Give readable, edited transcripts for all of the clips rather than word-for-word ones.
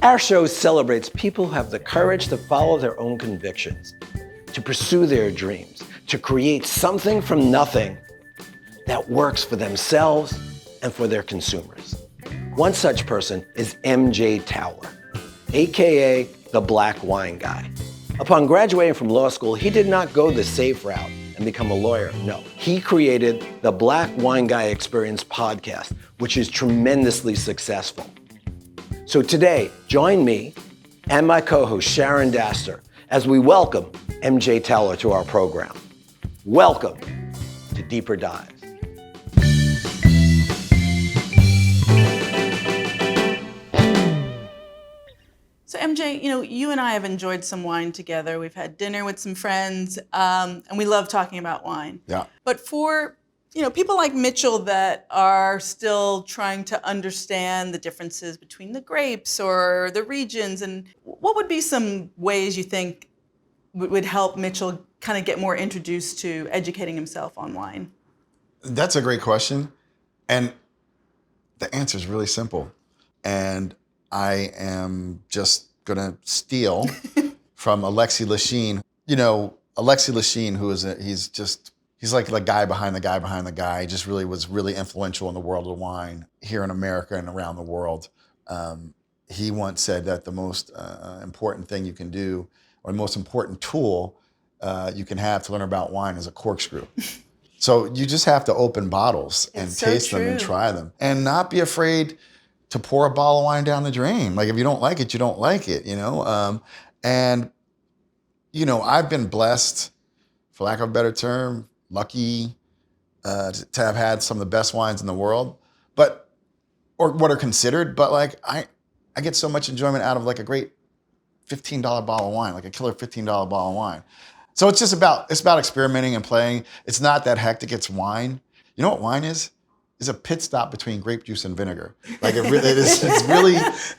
Our show celebrates people who have the courage to follow their own convictions, to pursue their dreams, to create something from nothing that works for themselves and for their consumers. One such person is MJ Towler, AKA the Black Wine Guy. Upon graduating from law school, he did not go the safe route and become a lawyer. No, he created the Black Wine Guy Experience podcast, which is tremendously successful. So today, join me and my co-host Sharon Daster as we welcome MJ Towler to our program. Welcome to Deeper Dives. So MJ, you and I have enjoyed some wine together. We've had dinner with some friends, and we love talking about wine. Yeah. But for people like Mitchell that are still trying to understand the differences between the grapes or the regions, and what would be some ways you think would help Mitchell kind of get more introduced to educating himself on wine? That's a great question. And the answer is really simple. And I am just going to steal from Alexis Lachine. Alexis Lachine, he's like the guy behind the guy behind the guy. He just was really influential in the world of wine here in America and around the world. He once said that the most important thing you can do, or the most important tool you can have to learn about wine, is a corkscrew. So you just have to open bottles and taste them and try them, and not be afraid to pour a bottle of wine down the drain. Like, if you don't like it, you don't like it, I've been blessed, for lack of a better term, lucky to have had some of the best wines in the world, or what are considered. But I get so much enjoyment out of like a great $15 bottle of wine, like a killer $15 bottle of wine. So it's about experimenting and playing. It's not that hectic. It's wine. You know what wine is? Is a pit stop between grape juice and vinegar. Like, it's really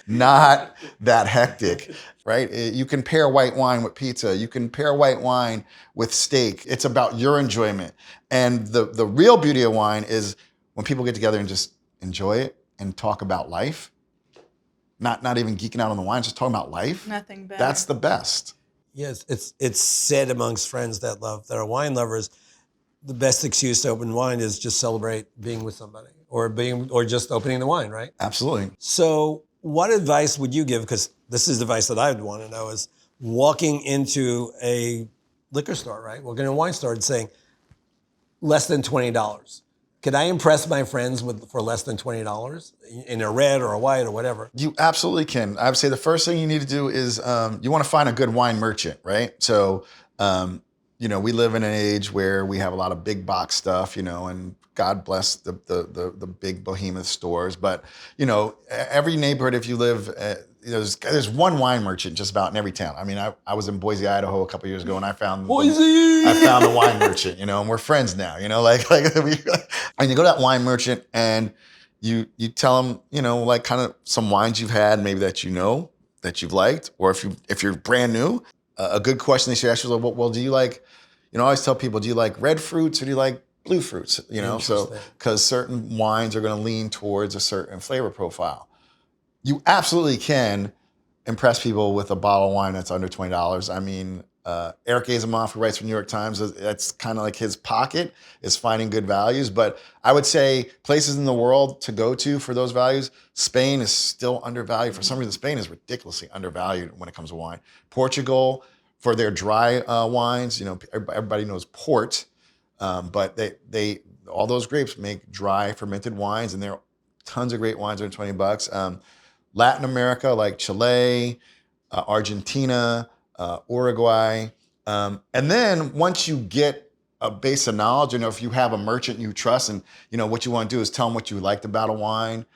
not that hectic, right? You can pair white wine with pizza. You can pair white wine with steak. It's about your enjoyment. And the real beauty of wine is when people get together and just enjoy it and talk about life. Not even geeking out on the wine, just talking about life. Nothing better. That's the best. Yes, it's said amongst friends that are wine lovers, the best excuse to open wine is just celebrate being with somebody or just opening the wine, right? Absolutely. So what advice would you give? Because this is the advice that I would want to know, is walking into a liquor store, right? Walking into a wine store and saying, less than $20. Can I impress my friends for less than $20 in a red or a white or whatever? You absolutely can. I would say the first thing you need to do is you want to find a good wine merchant, right? So, we live in an age where we have a lot of big box stuff, and God bless the big behemoth stores. But, every neighborhood, if you live, there's one wine merchant just about in every town. I mean, I was in Boise, Idaho a couple years ago, and I found a wine merchant, and we're friends now, and you go to that wine merchant and you tell them, kind of some wines you've had, maybe that that you've liked, or if you're brand new, a good question they should ask you is, well, do you like, I always tell people, do you like red fruits or do you like blue fruits? So because certain wines are going to lean towards a certain flavor profile. You absolutely can impress people with a bottle of wine that's under $20. I mean, Eric Azamoff, who writes for New York Times, that's kind of like his pocket, is finding good values. But I would say places in the world to go to for those values, Spain is still undervalued. For some reason, Spain is ridiculously undervalued when it comes to wine. Portugal, for their dry wines, everybody knows port, but they all those grapes make dry fermented wines, and there are tons of great wines under $20. Latin America, like Chile, Argentina, Uruguay. And then once you get a base of knowledge, if you have a merchant you trust, and what you want to do is tell them what you liked about a wine.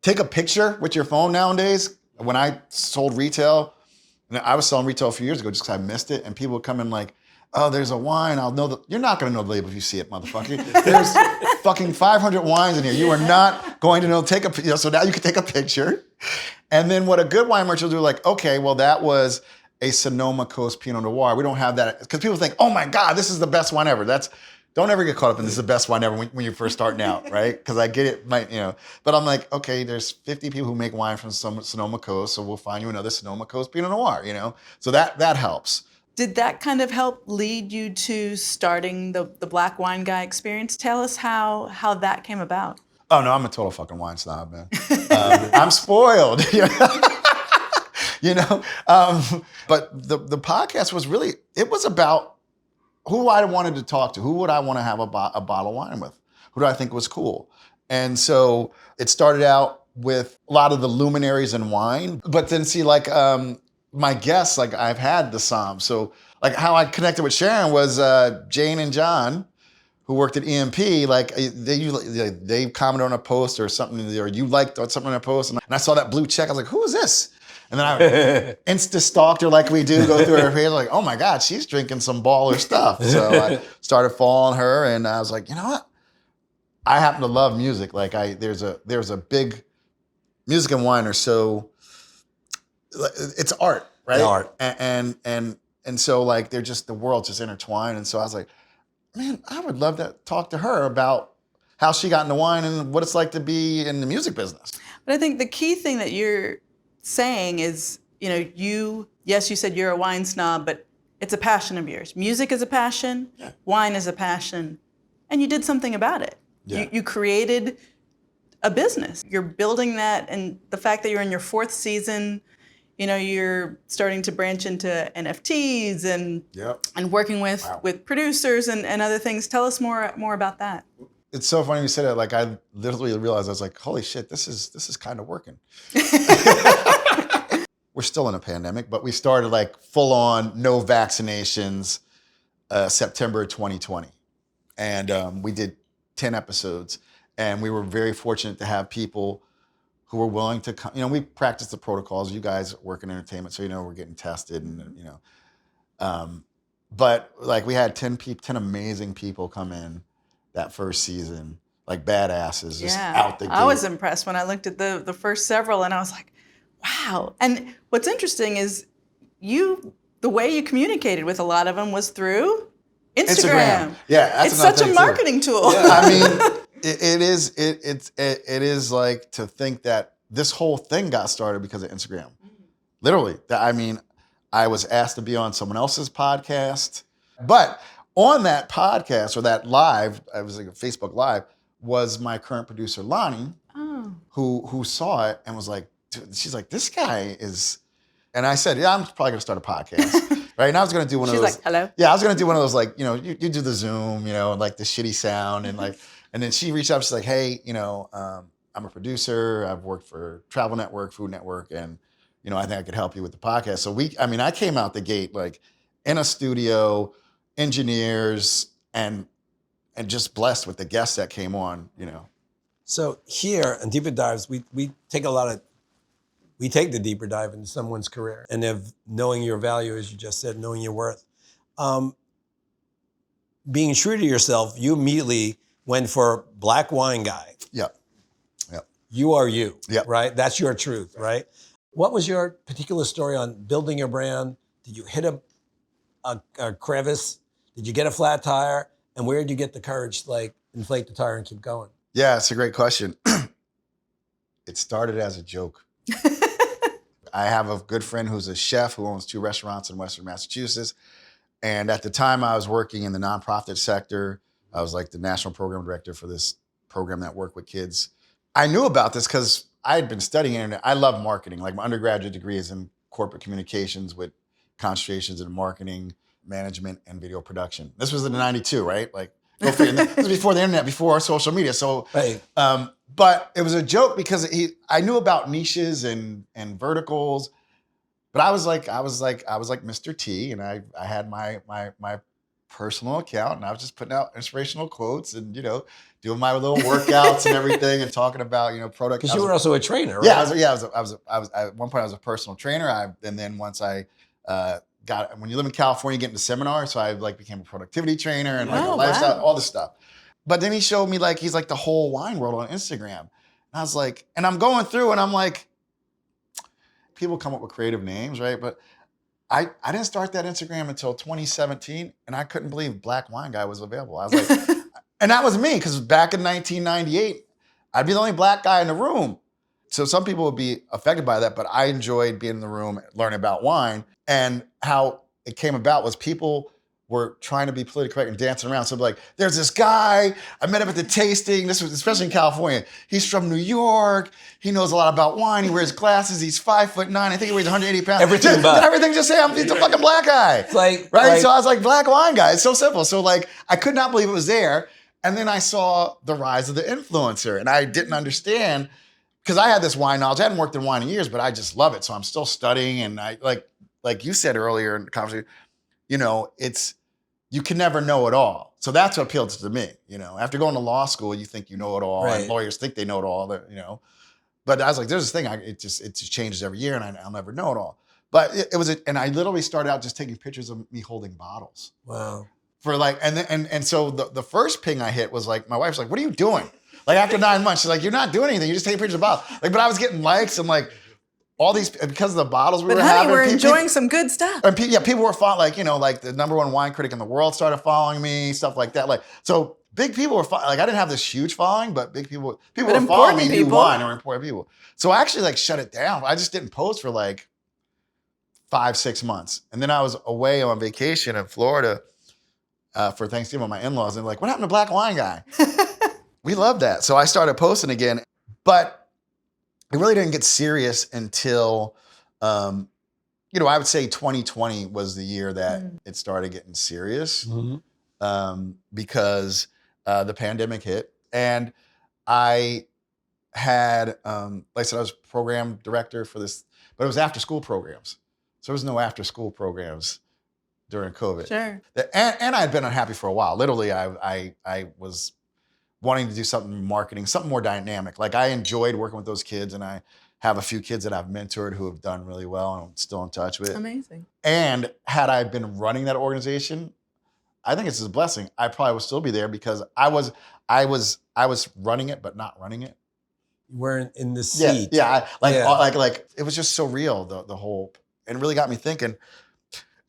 Take a picture with your phone nowadays. When I sold retail, I was selling retail a few years ago just because I missed it, and people would come in like, oh, there's a wine, I'll know you're not going to know the label if you see it, motherfucker. There's fucking 500 wines in here. You are not going to know, so now you can take a picture. And then what a good wine merchant will do, like, okay, well, that was a Sonoma Coast Pinot Noir. We don't have that, because people think, oh my God, this is the best wine ever. That's don't ever get caught up in this is the best wine ever when you're first starting out, right? Because I get it, but I'm like, okay, there's 50 people who make wine from Sonoma Coast, so we'll find you another Sonoma Coast Pinot Noir, So that helps. Did that kind of help lead you to starting the Black Wine Guy experience? Tell us how that came about. Oh no, I'm a total fucking wine snob, man. I'm spoiled, But the podcast was really, it was about who I wanted to talk to, who would I want to have a bottle of wine with, who do I think was cool, and so it started out with a lot of the luminaries in wine, but then see my guests, like I've had the Psalm, so like how I connected with Sharon was Jane and John, who worked at EMP, like they commented on a post or something, or you liked something on a post, and I saw that blue check. I was like, who is this? And then I insta-stalked her like we do, go through her page, like, oh my God, she's drinking some baller stuff. So I started following her, and I was like, you know what? I happen to love music. Like there's a big music and wine are so, it's art, right? Art. And so like they're just, the world's just intertwined. And so I was like, man, I would love to talk to her about how she got into wine and what it's like to be in the music business. But I think the key thing that you're saying is, you said you're a wine snob, but it's a passion of yours. Music is a passion, wine is a passion, and you did something about it. Yeah. You created a business. You're building that, and the fact that you're in your 4th season, you're starting to branch into NFTs and working with producers and other things. Tell us more about that. It's so funny you said that. Like I literally realized, I was like, holy shit, this is kind of working. We're still in a pandemic, but we started like full on no vaccinations September 2020. And we did 10 episodes, and we were very fortunate to have people who were willing to come. We practice the protocols. You guys work in entertainment, so we're getting tested, and but like we had 10 amazing people come in that first season, like badasses, just out the gate. I was impressed when I looked at the first several, and I was like, wow. And what's interesting is the way you communicated with a lot of them was through Instagram. Yeah, that's it's such a marketing tool. Yeah, I mean, it is like to think that this whole thing got started because of Instagram. Literally. I mean, I was asked to be on someone else's podcast, but on that podcast or that live, I was like a Facebook Live, was my current producer Lonnie, who saw it and was like, she's like, this guy is, and I said, yeah, I'm probably gonna start a podcast. Right, and I was gonna do one of those. She's like, hello. Yeah, I was gonna do one of those, like, you do the Zoom, and like the shitty sound, and like, and then she reached out. She's like, hey, I'm a producer. I've worked for Travel Network, Food Network, and I think I could help you with the podcast. So I came out the gate like in a studio, engineers, and just blessed with the guests that came on. So here in Deeper Dives, we take the deeper dive into someone's career, and if knowing your value, as you just said, knowing your worth. Being true to yourself, you immediately went for Black Wine Guy. Yep. You are you, yep. Right? That's your truth, right? What was your particular story on building your brand? Did you hit a crevice? Did you get a flat tire? And where did you get the courage to like inflate the tire and keep going? Yeah, it's a great question. It started as a joke. I have a good friend who's a chef who owns 2 restaurants in Western Massachusetts. And at the time I was working in the nonprofit sector. I was like the national program director for this program that worked with kids. I knew about this because I had been studying internet. I love marketing. Like my undergraduate degree is in corporate communications with concentrations in marketing, management, and video production. This was in '92, right? Like, go figure. This was before the internet, before social media. So, right. But it was a joke because I knew about niches and verticals, but I was like Mr. T, and I had my personal account, and I was just putting out inspirational quotes and doing my little workouts and everything, and talking about product. Because you were also a trainer, right? Yeah, I was at one point I was a personal trainer. And then once I when you live in California, you get into seminars, so I became a productivity trainer and a lifestyle, all this stuff. But then he showed me he's like the whole wine world on Instagram. And I was like, and I'm going through and I'm like, people come up with creative names, right? But I didn't start that Instagram until 2017, and I couldn't believe Black Wine Guy was available. I was like, and that was me, because back in 1998, I'd be the only black guy in the room. So some people would be affected by that, but I enjoyed being in the room, learning about wine. And how it came about was people were trying to be politically correct and dancing around. So like, there's this guy, I met him at the tasting. This was especially in California. He's from New York. He knows a lot about wine. He wears glasses. He's 5'9". I think he weighs 180 pounds. Everything but. Everything just say he's a fucking black guy. It's like, right? So I was like, Black Wine Guy. It's so simple. So like, I could not believe it was there. And then I saw the rise of the influencer, and I didn't understand, because I had this wine knowledge. I hadn't worked in wine in years, but I just love it. So I'm still studying. And I like you said earlier in the conversation, you know, you can never know it all. So that's what appealed to me. You know, after going to law school, you think you know it all, Right. and lawyers think they know it all. You know, but I was like, there's this thing. It just changes every year, and I'll never know it all. But it was, and I literally started out just taking pictures of me holding bottles. Wow. For like, and so the first ping I hit was like, my wife's like, what are you doing? Like after 9 months, she's like, you're not doing anything. You're just taking pictures of bottles. Like, but I was getting likes and like all these, because of the bottles we But were honey, having. we're enjoying some good stuff. And people were following, like, you know, like the #1 wine critic in the world started following me, stuff like that. Like, so big people were like, I didn't have this huge following, but big people were following me, knew wine, or important people. So I actually like shut it down. I just didn't post for like 5-6 months. And then I was away on vacation in Florida for Thanksgiving with my in-laws, and they're like, what happened to Black Wine Guy? We love that. So I started posting again, but it really didn't get serious until, you know, I would say 2020 was the year that it started getting serious, because the pandemic hit, and I had, like I said, I was program director for this, but it was after school programs. So there was no after school programs during COVID. Sure. And I had been unhappy for a while. Literally, I was wanting to do something marketing, something more dynamic. Like I enjoyed working with those kids, and I have a few kids that I've mentored who have done really well and I'm still in touch with. Amazing. And had I been running that organization, I think it's a blessing. I probably would still be there, because I was running it, but not running it. You weren't in the seat. Yeah. Like it was just so real, the whole, and it really got me thinking.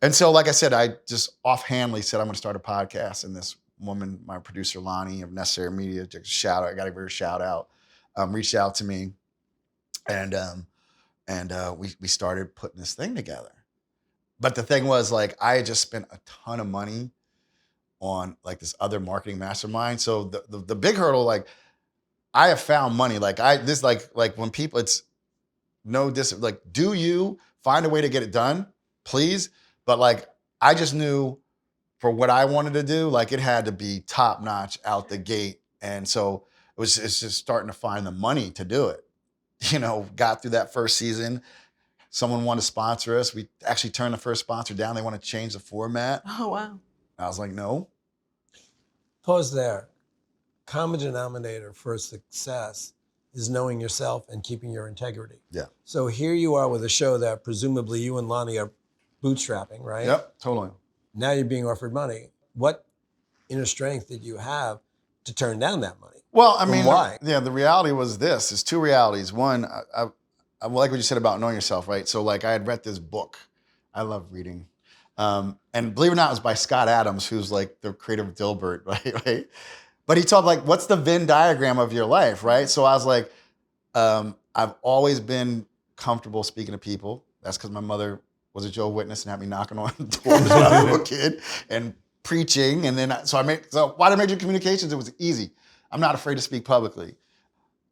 And so, like I said, I just offhandedly said, I'm going to start a podcast. And this woman, my producer, Lonnie of Necessary Media, just shout out, I got to give her a shout out, reached out to me. And we started putting this thing together. But the thing was, like, I had just spent a ton of money on like this other marketing mastermind. So the big hurdle, like, I have found money. Like when people, it's no like, do you find a way to get it done, please? But like, I just knew for what I wanted to do, like it had to be top notch out the gate. And so it's just starting to find the money to do it. You know, got through that first season. Someone wanted to sponsor us. We actually turned the first sponsor down. They want to change the format. Oh, wow. I was like, no. Pause there. Common denominator for success is knowing yourself and keeping your integrity. Yeah. So here you are with a show that presumably you and Lonnie are bootstrapping, right? Yep, totally. Now you're being offered money. What inner strength did you have to turn down that money? Well, I mean, why? The reality was this. There's two realities. One, I like what you said about knowing yourself, right? So like I had read this book. I love reading. And believe it or not, it was by Scott Adams, who's like the creator of Dilbert, right? But he talked like, what's the Venn diagram of your life, right? So I was like, I've always been comfortable speaking to people. That's because my mother was a Jehovah's Witness and had me knocking on doors when I was a little kid and preaching. And then, so why did I major in communications? It was easy. I'm not afraid to speak publicly.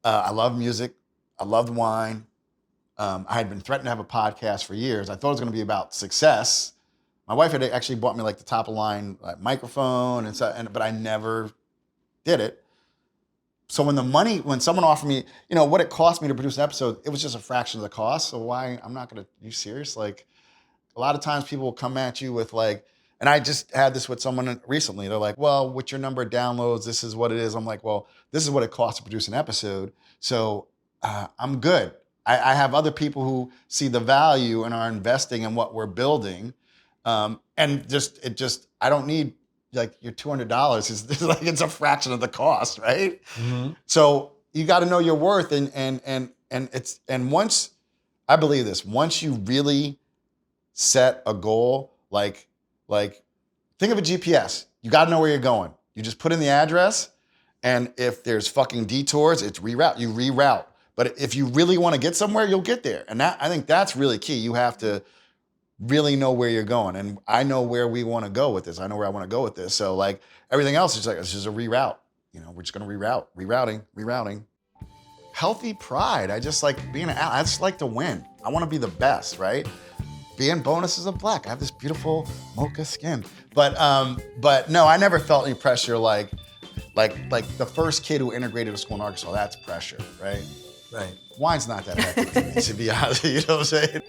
I love music. I loved wine. I had been threatened to have a podcast for years. I thought it was going to be about success. My wife had actually bought me like the top of line microphone and stuff, but I never did it. So when someone offered me, you know, what it cost me to produce an episode, it was just a fraction of the cost. So why, I'm not going to, you serious? Like a lot of times people will come at you with like, and I just had this with someone recently. They're like, well, with your number of downloads, this is what it is. I'm like, well, this is what it costs to produce an episode. So I'm good. I have other people who see the value and are investing in what we're building. And I don't need like your $200. It's like, it's a fraction of the cost, right? Mm-hmm. So you got to know your worth. And once, I believe this, once you really set a goal. Like think of a GPS. You got to know where you're going. You just put in the address, and if there's fucking detours, it's reroute. You reroute. But if you really want to get somewhere, you'll get there. And I think that's really key. You have to really know where you're going. And I know where we want to go with this. I know where I want to go with this. So like everything else is like, it's just a reroute. You know, we're just going to rerouting. Healthy pride. I just like I just like to win. I want to be the best, right? Being bonuses of black. I have this beautiful mocha skin. But no, I never felt any pressure like the first kid who integrated to school in Arkansas, that's pressure, right? Right. Wine's not that hectic to me, to be honest. You know what I'm saying?